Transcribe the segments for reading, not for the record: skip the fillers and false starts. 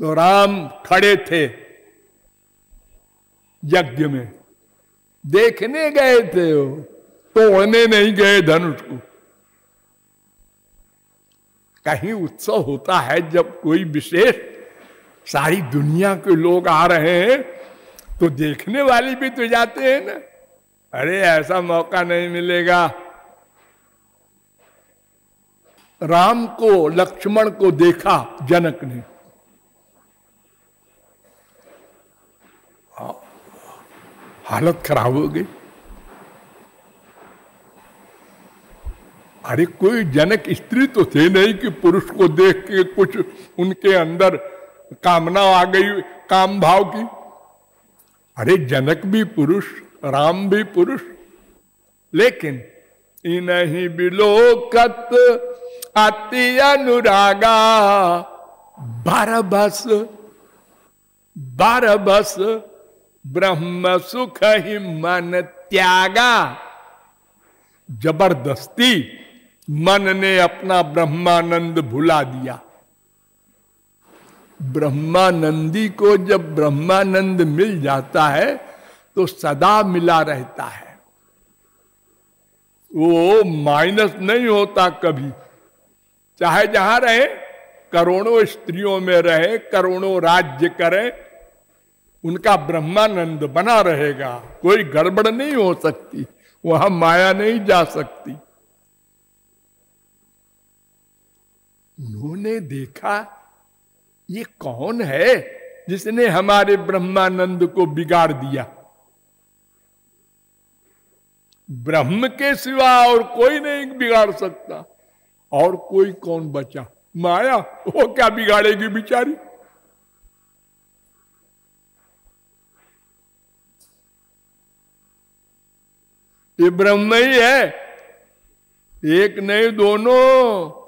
तो राम खड़े थे यज्ञ में, देखने गए थे, वो तोड़ने नहीं गए धनुष को। कहीं उत्सव होता है जब कोई विशेष, सारी दुनिया के लोग आ रहे हैं तो देखने वाले भी तो जाते हैं ना। अरे ऐसा मौका नहीं मिलेगा। राम को, लक्ष्मण को देखा जनक ने, हालत खराब हो गई। अरे कोई जनक स्त्री तो थे नहीं कि पुरुष को देख के कुछ उनके अंदर कामना आ गई, काम भाव की। अरे जनक भी पुरुष, राम भी पुरुष, लेकिन इन्हीं बिलोकत अति अनुरागा, 12 बस ब्रह्म सुख ही मन त्यागा। जबरदस्ती मन ने अपना ब्रह्मानंद भुला दिया। ब्रह्मानंदी को जब ब्रह्मानंद मिल जाता है तो सदा मिला रहता है, वो माइनस नहीं होता कभी। चाहे जहां रहे, करोड़ों स्त्रियों में रहे, करोड़ों राज्य करे, उनका ब्रह्मानंद बना रहेगा। कोई गड़बड़ नहीं हो सकती, वहां माया नहीं जा सकती। उन्होंने देखा ये कौन है जिसने हमारे ब्रह्मानंद को बिगाड़ दिया। ब्रह्म के सिवा और कोई नहीं बिगाड़ सकता। और कोई कौन बचा? माया, वो क्या बिगाड़ेगी बिचारी। ये ब्रह्म ही है, एक नहीं दोनों।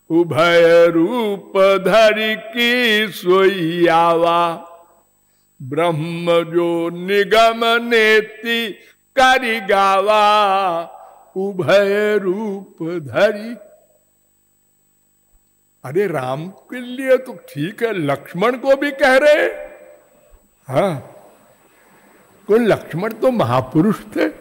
उभय रूप धरि की सोई आवा, ब्रह्म जो निगम नेति करि गावा। उभय रूप धरि, अरे राम के लिए तो ठीक है, लक्ष्मण को भी कह रहे। हाँ, कोई लक्ष्मण तो महापुरुष थे।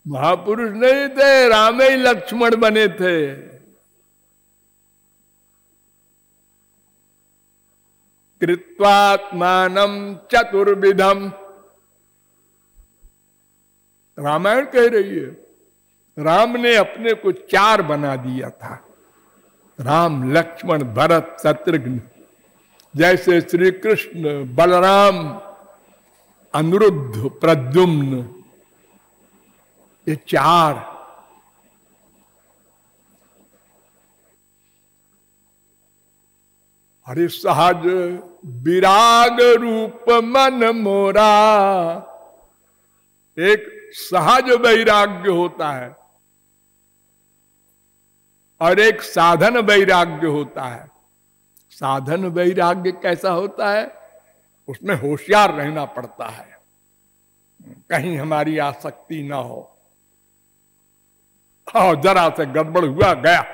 महापुरुष नहीं थे, राम ही लक्ष्मण बने थे। कृत्वात्मानं चतुर्विधम, रामायण कह रही है। राम ने अपने को 4 बना दिया था, राम लक्ष्मण भरत शत्रुघ्न। जैसे श्री कृष्ण, बलराम, अनिरुद्ध, प्रद्युम्न, ये 4। अरे सहज विराग रूप मन मोरा, एक सहज वैराग्य होता है और एक साधन वैराग्य होता है। साधन वैराग्य कैसा होता है? उसमें होशियार रहना पड़ता है, कहीं हमारी आसक्ति ना हो। और जरा से गड़बड़ हुआ गया।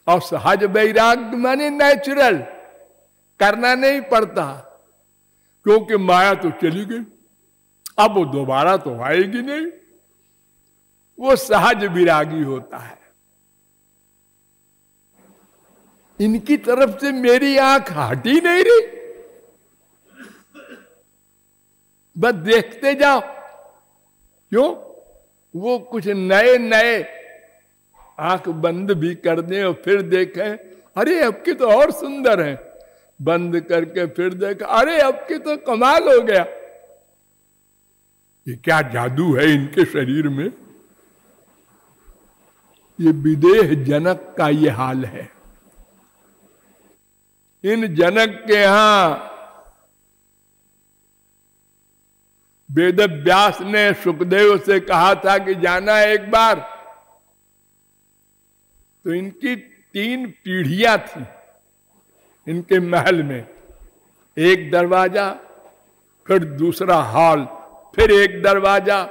और सहज वैराग्य माने नेचुरल, करना नहीं पड़ता, क्योंकि माया तो चली गई, अब वो दोबारा तो आएगी नहीं। वो सहज विरागी होता है। इनकी तरफ से मेरी आंख हट ही नहीं रही, बस देखते जाओ। क्यों? वो कुछ नए नए आंख बंद भी कर दें और फिर देखें, अरे अब की तो और सुंदर है। बंद करके फिर देखा, अरे अब की तो कमाल हो गया। ये क्या जादू है इनके शरीर में। ये विदेह जनक का ये हाल है। इन जनक के यहां वेद व्यास ने सुखदेव से कहा था कि जाना एक बार। तो इनकी 3 पीढ़ियां थी इनके महल में। एक दरवाजा, फिर दूसरा हॉल, फिर एक दरवाजा,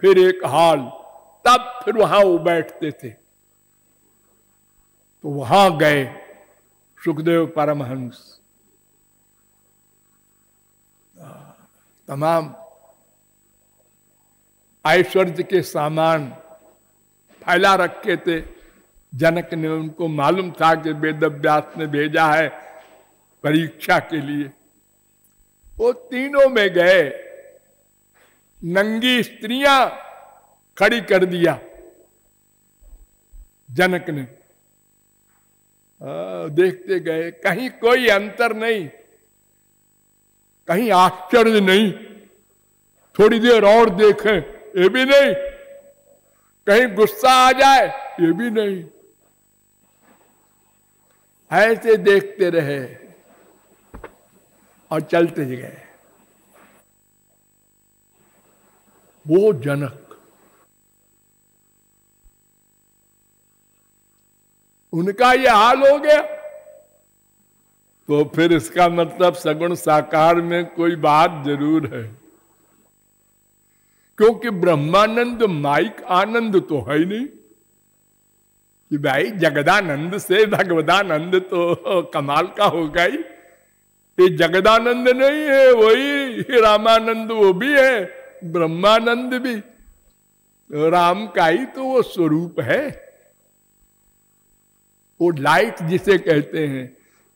फिर एक हॉल, तब फिर वहां वो बैठते थे। तो वहां गए सुखदेव परमहंस, तमाम ऐश्वर्य के सामान फैला रखे थे। जनक ने, उनको मालूम था कि वेदव्यास ने भेजा है परीक्षा के लिए। वो तीनों में गए, नंगी स्त्रियां खड़ी कर दिया जनक ने। देखते गए, कहीं कोई अंतर नहीं, कहीं आश्चर्य नहीं, थोड़ी देर और देखें ये भी नहीं, कहीं गुस्सा आ जाए ये भी नहीं, ऐसे देखते रहे और चलते गए। वो जनक, उनका ये हाल हो गया, तो फिर इसका मतलब सगुण साकार में कोई बात जरूर है, क्योंकि ब्रह्मानंद माइक आनंद तो है ही नहीं कि भाई जगदानंद से भगवदानंद तो कमाल का होगा ही। ये जगदानंद नहीं है, वही रामानंद वो भी है, ब्रह्मानंद भी राम का ही तो वो स्वरूप है। वो लाइट जिसे कहते हैं,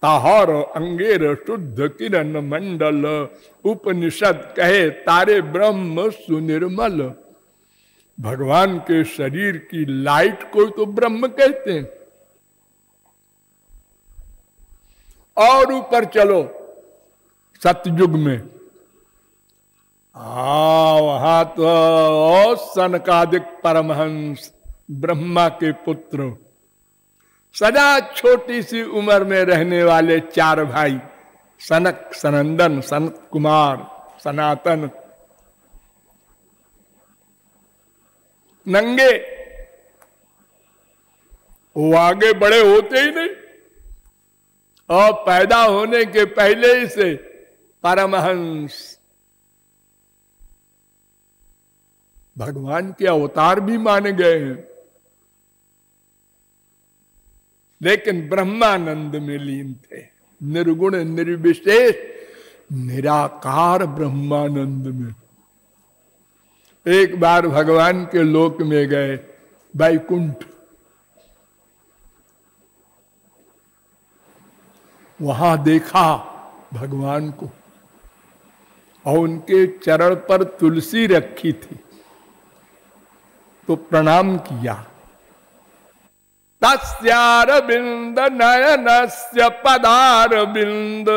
ताहर अंगेर शुद्ध किरण मंडल, उपनिषद कहे तारे ब्रह्म सुनिर्मल। भगवान के शरीर की लाइट को तो ब्रह्म कहते हैं। और ऊपर चलो सतयुग में, वहां तो सनकादिक परमहंस ब्रह्मा के पुत्र, सदा छोटी सी उम्र में रहने वाले चार भाई, सनक, सनंदन, सनत कुमार, सनातन, नंगे, वो आगे बड़े होते ही नहीं, और पैदा होने के पहले ही से परमहंस भगवान के अवतार भी माने गए हैं, लेकिन ब्रह्मानंद में लीन थे, निर्गुण निर्विशेष निराकार ब्रह्मानंद में। एक बार भगवान के लोक में गए, वैकुंठ, वहां देखा भगवान को, और उनके चरण पर तुलसी रखी थी, तो प्रणाम किया। तस्यारविंद नयनस्य पदारविंद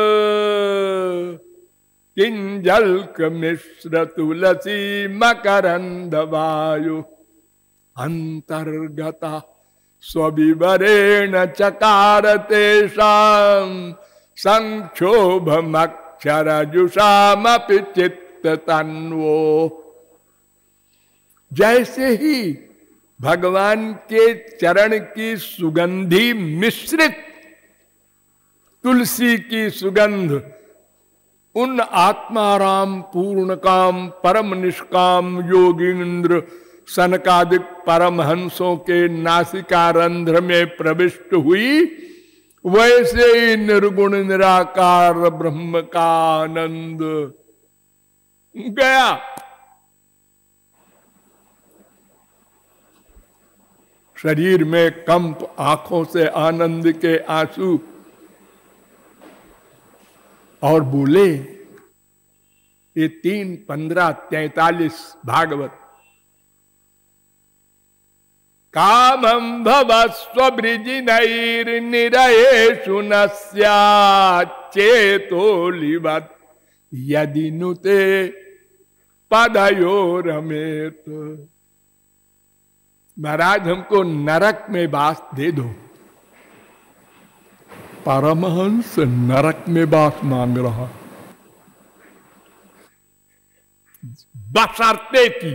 किंजल्क मिश्र तुलसी मकरंद वायु अंतर्गता स्वविवरेण चकार तेषां संक्षोभमक्षरजुषामपि चित्त तन्वो। जैसे ही भगवान के चरण की सुगंधी मिश्रित तुलसी की सुगंध उन आत्माराम पूर्ण काम परम निष्काम योगींद्र सनकादिक परमहंसों के नासिका रंध्र में प्रविष्ट हुई, वैसे ही निर्गुण निराकार ब्रह्म का आनंद गया। शरीर में कंप, आंखों से आनंद के आंसू, और बोले ये 3, 15, 43 भागवत। कामं भवस्व बृजिनैर्निरयेषु न स्याच्चेतोलिवत् यदि नुते पदयोरमेत। महाराज हमको नरक में वास दे दो। परमहंस नरक में वास मांग रहा, बशर्ते की,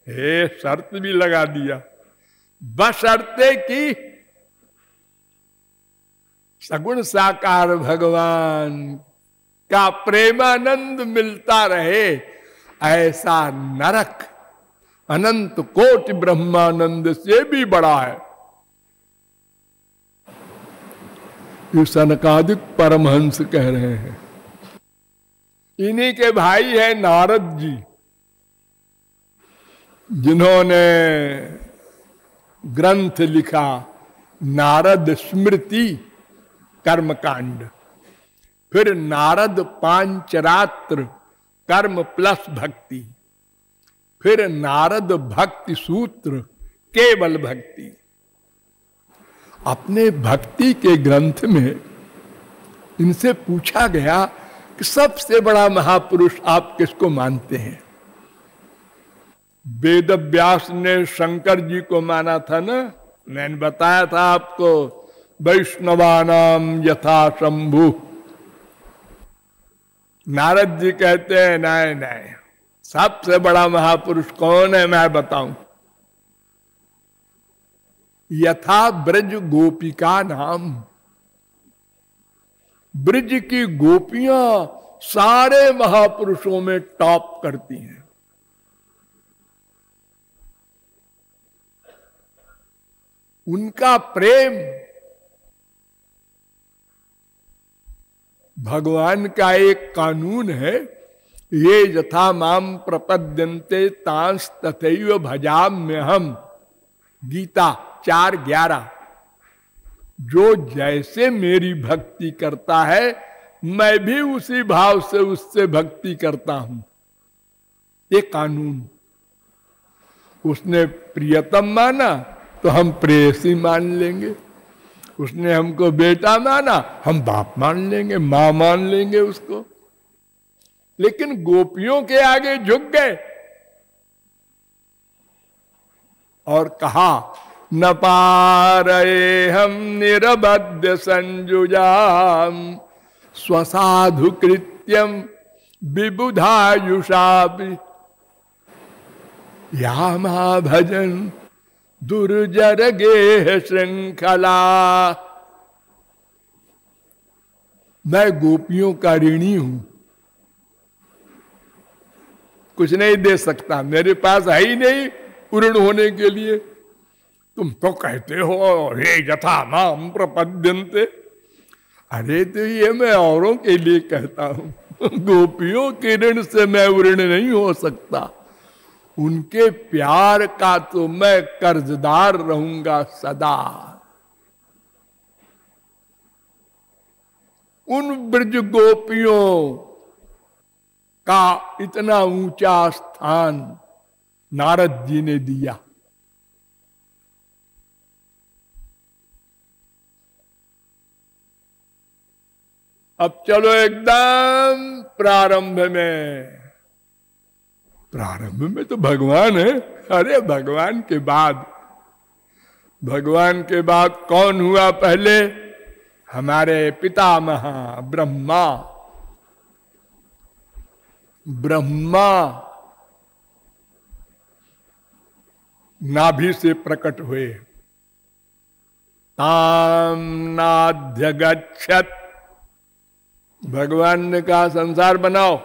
हे शर्त भी लगा दिया, बशर्ते की सगुण साकार भगवान का प्रेमानंद मिलता रहे, ऐसा नरक अनंत कोटि ब्रह्मानंद से भी बड़ा है। ये सनकादिक परमहंस कह रहे हैं। इन्हीं के भाई है नारद जी, जिन्होंने ग्रंथ लिखा नारद स्मृति कर्मकांड, फिर नारद पांचरात्र कर्म प्लस भक्ति, फिर नारद भक्ति सूत्र केवल भक्ति। अपने भक्ति के ग्रंथ में इनसे पूछा गया कि सबसे बड़ा महापुरुष आप किसको मानते हैं? वेद व्यास ने शंकर जी को माना था ना, मैंने बताया था आपको, वैष्णवानाम यथा शंभु। नारद जी कहते हैं नहीं नहीं, सबसे बड़ा महापुरुष कौन है मैं बताऊं? यथा ब्रज गोपिका नाम, ब्रज की गोपियां सारे महापुरुषों में टॉप करती हैं। उनका प्रेम भगवान का एक कानून है, ये यथा माम प्रपद्यन्ते तांस तथैव भजाम्यहम्, गीता 4:11। जो जैसे मेरी भक्ति करता है मैं भी उसी भाव से उससे भक्ति करता हूं, ये कानून। उसने प्रियतम माना तो हम प्रेयसी मान लेंगे, उसने हमको बेटा माना हम बाप मान लेंगे, मां मान लेंगे उसको। लेकिन गोपियों के आगे झुक गए और कहा न पारये हम निरबद्ध संजुजाम स्वसाधु कृत्यम विबुधायुषापि यामा भजन दुर्जर गेह श्रृंखला। मैं गोपियों का ऋणी हूं, कुछ नहीं दे सकता, मेरे पास है ही नहीं ऋण होने के लिए। तुम तो कहते हो हे यथा माम प्रपद्यन्ते, अरे तो ये मैं औरों के लिए कहता हूं, गोपियों के ऋण से मैं ऋण नहीं हो सकता। उनके प्यार का तो मैं कर्जदार रहूंगा सदा। उन ब्रज गोपियों का इतना ऊंचा स्थान नारद जी ने दिया। अब चलो एकदम प्रारंभ में। प्रारंभ में तो भगवान है। अरे भगवान के बाद, भगवान के बाद कौन हुआ पहले? हमारे पितामह ब्रह्मा। ब्रह्मा नाभि से प्रकट हुए। ताम नाध्यगच्छत, भगवान ने कहा संसार बनाओ।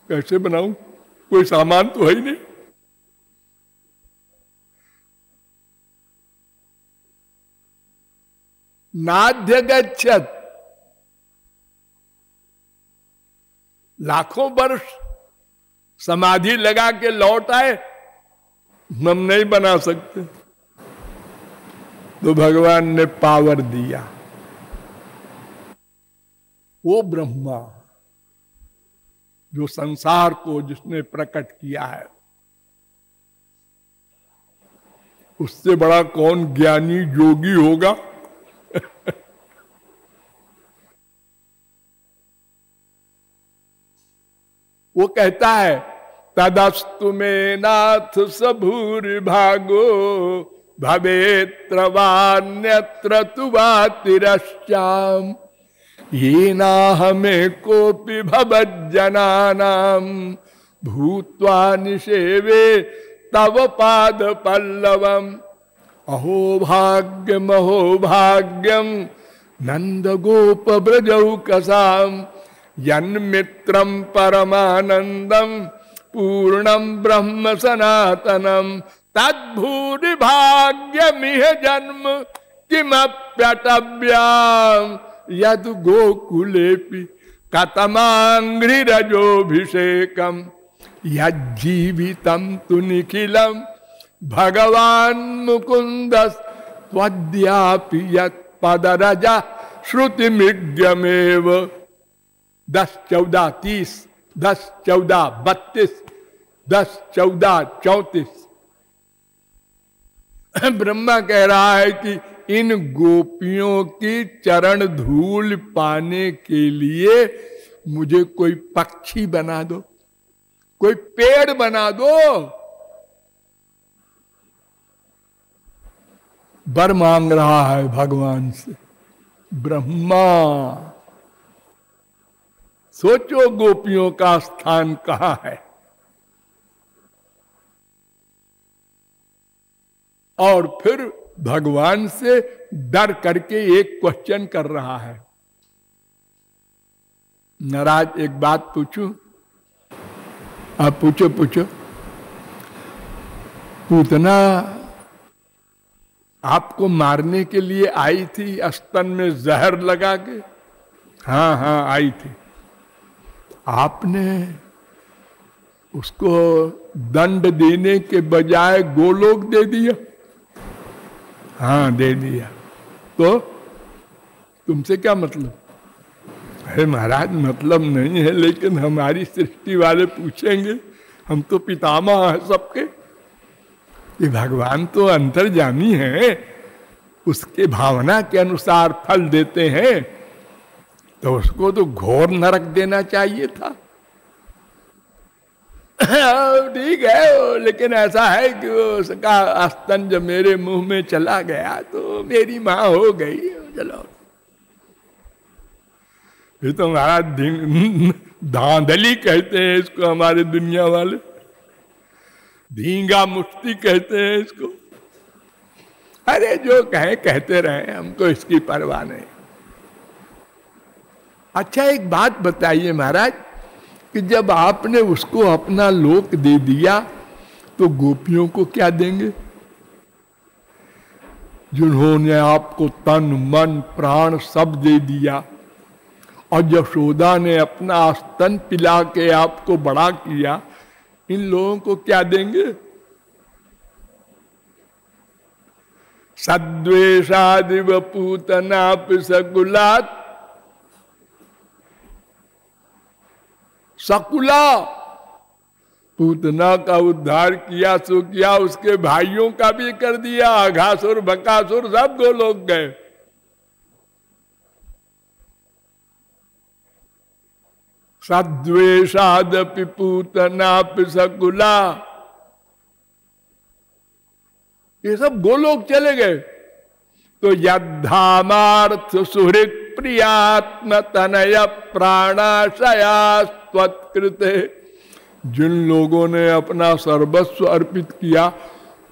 कैसे बनाऊं? कोई सामान तो है ही नहीं। नाध्यगच्छत, लाखों वर्ष समाधि लगा के लौट आए, हम नहीं बना सकते। तो भगवान ने पावर दिया। वो ब्रह्मा जो संसार को जिसने प्रकट किया है, उससे बड़ा कौन ज्ञानी योगी होगा? वो कहता है तदस्तु में नाथ सबूर भागो भवेत्रवान्यत्र तुवा तिरश्चाम ये ना हमें कोपि भवज्जनानाम भूत्वा निषेवे तव पाद पल्लवम अहो भाग्यम नंद गोप ब्रजौकसाम यन्मित्रम परमानंदम पूर्णम ब्रह्म सनातनम तद्भूरि भाग्यमिह जन्म किमप्यटव्याम यद गोकुलेपि कतमांघ्रिरजोभिषेकम यज्जीवितम तु निखिलम भगवान मुकुंद त्वद्यापि यत्पदरजा श्रुति मृग्यमेव 10, 14, 30, 10, 14, 32, 10, 14, 34। ब्रह्मा कह रहा है कि इन गोपियों की चरण धूल पाने के लिए मुझे कोई पक्षी बना दो, कोई पेड़ बना दो। वर मांग रहा है भगवान से ब्रह्मा। सोचो गोपियों का स्थान कहां है। और फिर भगवान से डर करके एक क्वेश्चन कर रहा है, महाराज एक बात पूछूं? आप पूछो पूछो। पूतना आपको मारने के लिए आई थी, स्तन में जहर लगा के? हाँ हाँ आई थी। आपने उसको दंड देने के बजाय गोलोक दे दिया? हाँ दे दिया। तो तुमसे क्या मतलब? अरे महाराज मतलब नहीं है, लेकिन हमारी सृष्टि वाले पूछेंगे, हम तो पितामह हैं सबके। ये भगवान तो अंतर्यामी है, उसके भावना के अनुसार फल देते हैं, तो उसको तो घोर नरक देना चाहिए था। ठीक है, लेकिन ऐसा है कि उसका स्तन जब मेरे मुंह में चला गया तो मेरी मां हो गई। चलो ये तो हमारा धांधली कहते हैं इसको हमारे दुनिया वाले, धींगा मुफ्ती कहते हैं इसको। अरे जो कहे कहते रहे, हमको इसकी परवाह नहीं। अच्छा एक बात बताइए महाराज कि जब आपने उसको अपना लोक दे दिया तो गोपियों को क्या देंगे? जिन्होंने आपको तन मन प्राण सब दे दिया और यशोदा ने अपना स्तन पिला के आपको बड़ा किया, इन लोगों को क्या देंगे? सद्वेषादिव पूतनापि सकुलात्, सकुला पूतना का उद्धार किया सो किया, उसके भाइयों का भी कर दिया। अघासुर बकासुर सब गोलोक गए। सद्वेषादपि पूतनापि सकुला, ये सब गोलोक चले गए। तो यद्धामार्थ सुहृत प्रियात्म तनय प्राणाशयास्त्वत्कृते, जिन लोगों ने अपना सर्वस्व अर्पित किया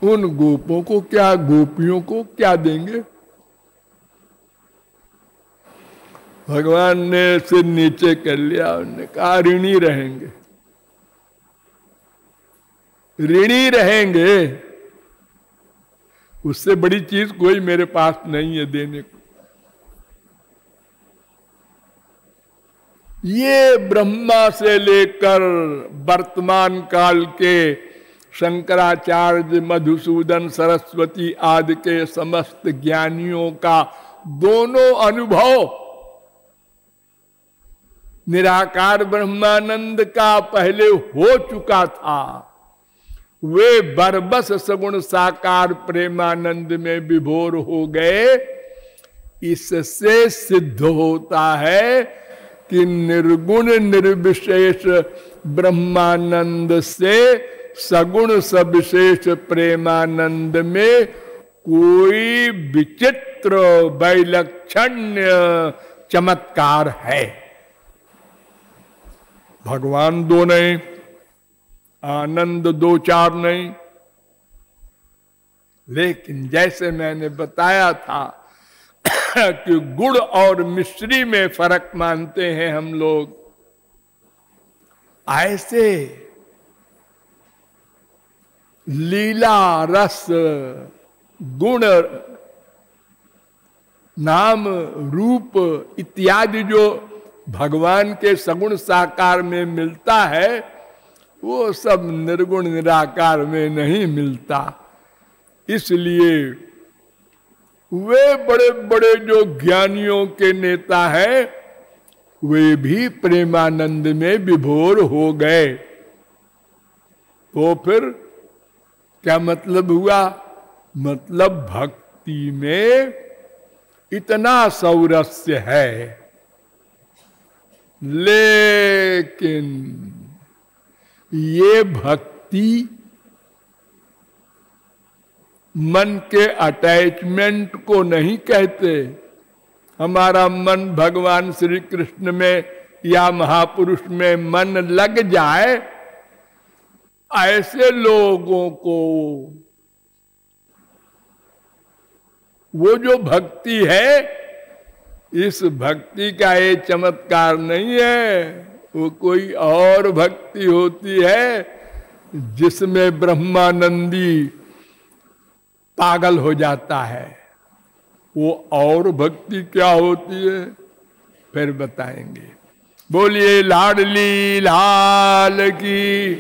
उन गोपों को क्या, गोपियों को क्या देंगे? भगवान ने सिर नीचे कर लिया, उन्होंने कहा ऋणी रहेंगे, ऋणी रहेंगे। उससे बड़ी चीज कोई मेरे पास नहीं है देने को। ये ब्रह्मा से लेकर वर्तमान काल के शंकराचार्य, मधुसूदन सरस्वती आदि के समस्त ज्ञानियों का दोनों अनुभव निराकार ब्रह्मानंद का पहले हो चुका था। वे बरबस सगुण साकार प्रेमानंद में विभोर हो गए। इससे सिद्ध होता है कि निर्गुण निर्विशेष ब्रह्मानंद से सगुण सविशेष प्रेमानंद में कोई विचित्र वैलक्षण्य चमत्कार है। भगवान दो नहीं, आनंद दो चार नहीं, लेकिन जैसे मैंने बताया था कि गुड़ और मिश्री में फर्क मानते हैं हम लोग, ऐसे लीला रस गुण नाम रूप इत्यादि जो भगवान के सगुण साकार में मिलता है वो सब निर्गुण निराकार में नहीं मिलता। इसलिए वे बड़े बड़े जो ज्ञानियों के नेता हैं वे भी प्रेमानंद में विभोर हो गए। तो फिर क्या मतलब हुआ? मतलब भक्ति में इतना सौरस्य है, लेकिन ये भक्ति मन के अटैचमेंट को नहीं कहते। हमारा मन भगवान श्री कृष्ण में या महापुरुष में मन लग जाए, ऐसे लोगों को वो जो भक्ति है, इस भक्ति का ये चमत्कार नहीं है, वो कोई और भक्ति होती है जिसमें ब्रह्मानंदी पागल हो जाता है। वो और भक्ति क्या होती है फिर बताएंगे। बोलिए लाडली लाल की।